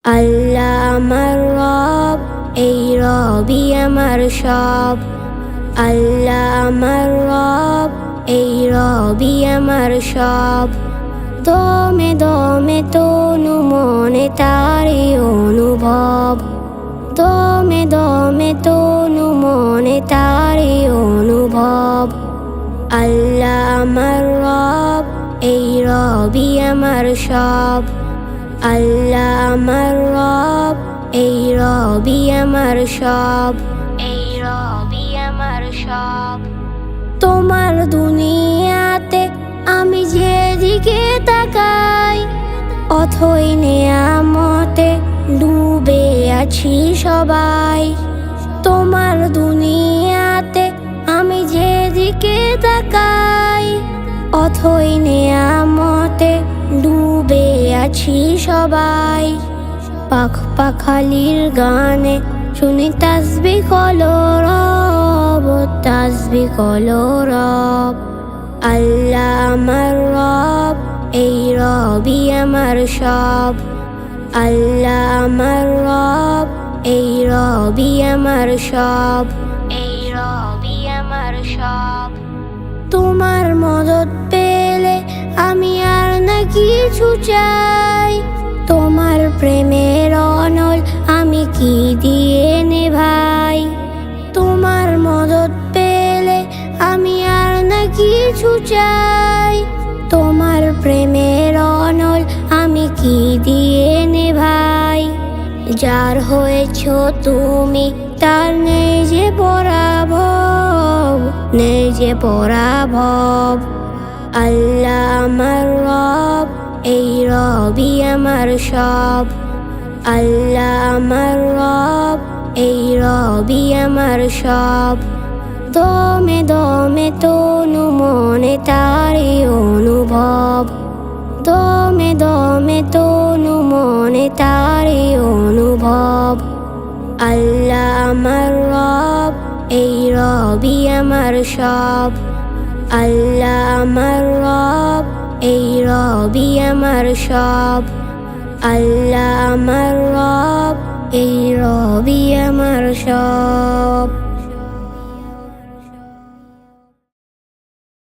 আল্লাহ আমার রব, এই রবই আমার সব। আল্লাহ আমার রব, এই রবই আমার সব। দমে দমে তনু মনে তারি অনুভব, দমে দমে তনু মনে তারি অনুভব। আল্লাহ আমার রব, এই রবই আমার সব। আল্লাহ আমার রব, এই রবই আমার সব, এই রবই আমার সব। তোমার দুনিয়াতে আমি যেদিকে তাকাই, অথই নেয়ামতে ডুবে আছি সবাই। তোমার দুনিয়াতে আমি যেদিকে তাকাই, অথই নেয়ামতে ডুবে আছি সবাই। পাখ পাখালির গানে শুনি তাসবিহ কলো রব, তাসবিহ কলো রব। আল্লাহ আমার রব, এই রবই আমার সব। আল্লাহ আমার রব, এই রবই আমার সব, এই রবই আমার সব। তোমার মদদ পেলে আমি আর না কিছু চাই। তোমার প্রেমের অনল আমি কি দিয়ে নেভাই। তোমার মদদ পেলে আমি আর না কিছু চাই। তোমার প্রেমের অনল আমি কি দিয়ে নেভাই। যার হয়েছ তুমি তার নেই যে পরাভব, নেই যে পরাভব। আল্লাহ আমার রব, এই রবই আমার সব। আল্লাহ আমার রব, এই রবই আমার সব। দমে দমে তনু মনে তারি অনুভব, দমে দমে তনু মনে তারি অনুভব। আল্লাহ আমার রব, এই রবই আমার সব। আল্লাহ আমার রব, এই রবই আমার সব। আল্লাহ আমার রব, এই রবই আমার সব।